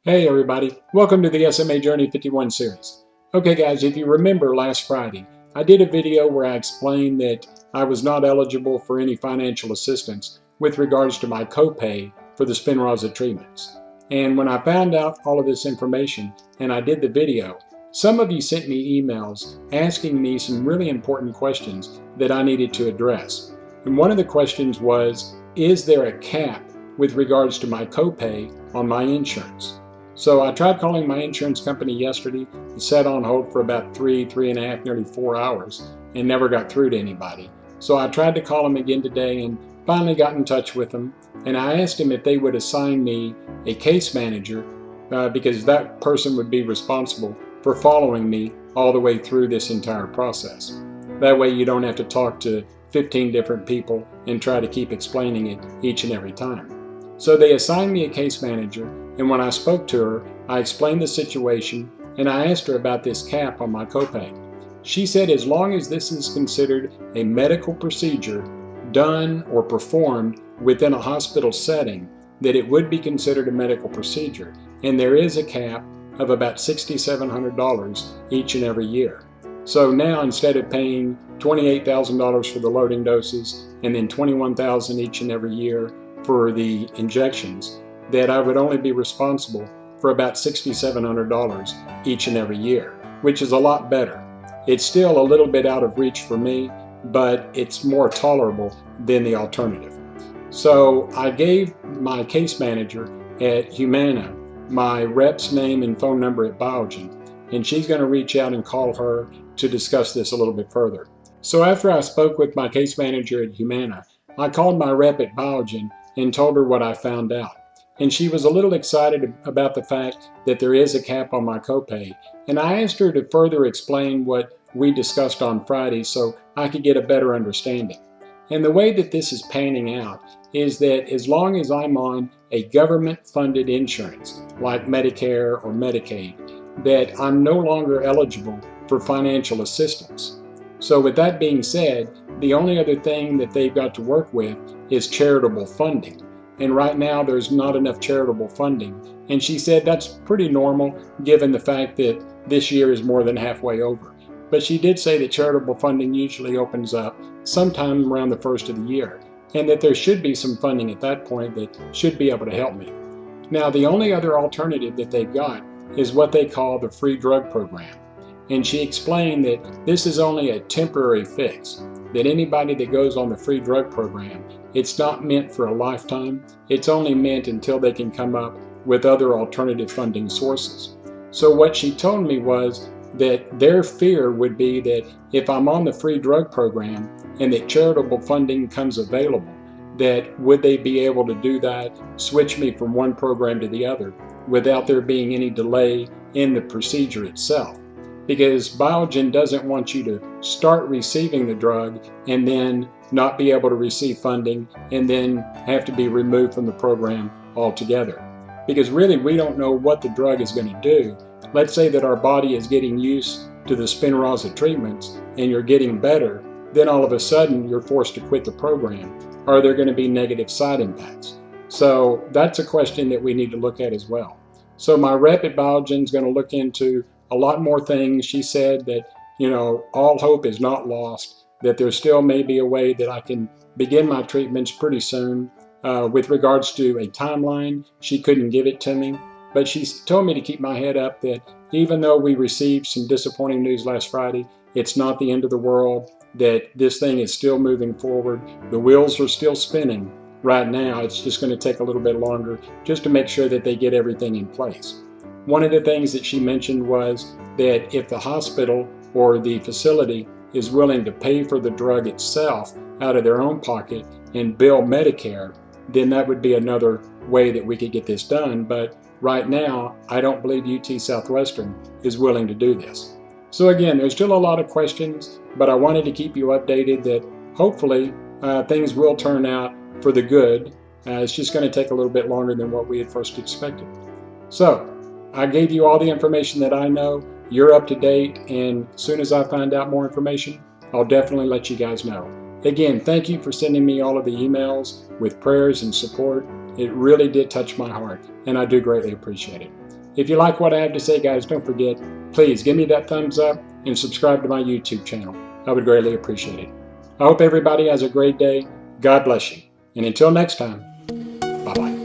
Hey everybody, welcome to the SMA Journey 51 series. Okay guys, if you remember last Friday, I did a video where I explained that I was not eligible for any financial assistance with regards to my copay for the Spinraza treatments. And when I found out all of this information and I did the video, some of you sent me emails asking me some really important questions that I needed to address. And one of the questions was, is there a cap with regards to my copay on my insurance? So I tried calling my insurance company yesterday and sat on hold for about three and a half, nearly 4 hours and never got through to anybody. So I tried to call them again today and finally got in touch with them. And I asked them if they would assign me a case manager because that person would be responsible for following me all the way through this entire process. That way you don't have to talk to 15 different people and try to keep explaining it each and every time. So they assigned me a case manager, and when I spoke to her, I explained the situation and I asked her about this cap on my copay. She said as long as this is considered a medical procedure done or performed within a hospital setting, that it would be considered a medical procedure, and there is a cap of about $6,700 each and every year. So now instead of paying $28,000 for the loading doses and then $21,000 each and every year for the injections, that I would only be responsible for about $6,700 each and every year, which is a lot better. It's still a little bit out of reach for me, but it's more tolerable than the alternative. So I gave my case manager at Humana my rep's name and phone number at Biogen, and she's going to reach out and call her to discuss this a little bit further. So after I spoke with my case manager at Humana, I called my rep at Biogen and told her what I found out. And she was a little excited about the fact that there is a cap on my copay. And I asked her to further explain what we discussed on Friday so I could get a better understanding. And the way that this is panning out is that as long as I'm on a government-funded insurance, like Medicare or Medicaid, that I'm no longer eligible for financial assistance. So with that being said, the only other thing that they've got to work with is charitable funding. And right now there's not enough charitable funding. And she said that's pretty normal given the fact that this year is more than halfway over. But she did say that charitable funding usually opens up sometime around the first of the year, and that there should be some funding at that point that should be able to help me. Now the only other alternative that they've got is what they call the free drug program. And she explained that this is only a temporary fix, that anybody that goes on the free drug program, it's not meant for a lifetime, it's only meant until they can come up with other alternative funding sources. So what she told me was that their fear would be that if I'm on the free drug program and that charitable funding comes available, that would they be able to do that, switch me from one program to the other without there being any delay in the procedure itself. Because Biogen doesn't want you to start receiving the drug and then not be able to receive funding and then have to be removed from the program altogether. Because really we don't know what the drug is going to do. Let's say that our body is getting used to the Spinraza treatments and you're getting better, then all of a sudden you're forced to quit the program. Are there going to be negative side impacts? So that's a question that we need to look at as well. So my rep at Biogen is going to look into a lot more things. She said that, all hope is not lost, that there still may be a way that I can begin my treatments pretty soon. With regards to a timeline, she couldn't give it to me, but she told me to keep my head up, that even though we received some disappointing news last Friday, it's not the end of the world, that this thing is still moving forward. The wheels are still spinning right now. It's just going to take a little bit longer just to make sure that they get everything in place. One of the things that she mentioned was that if the hospital or the facility is willing to pay for the drug itself out of their own pocket and bill Medicare, then that would be another way that we could get this done. But right now, I don't believe UT Southwestern is willing to do this. So again, there's still a lot of questions, but I wanted to keep you updated that hopefully things will turn out for the good. It's just going to take a little bit longer than what we had first expected. So I gave you all the information that I know. You're up to date, and as soon as I find out more information, I'll definitely let you guys know. Again, thank you for sending me all of the emails with prayers and support. It really did touch my heart, and I do greatly appreciate it. If you like what I have to say, guys, don't forget, please give me that thumbs up and subscribe to my YouTube channel. I would greatly appreciate it. I hope everybody has a great day. God bless you. And until next time, bye-bye.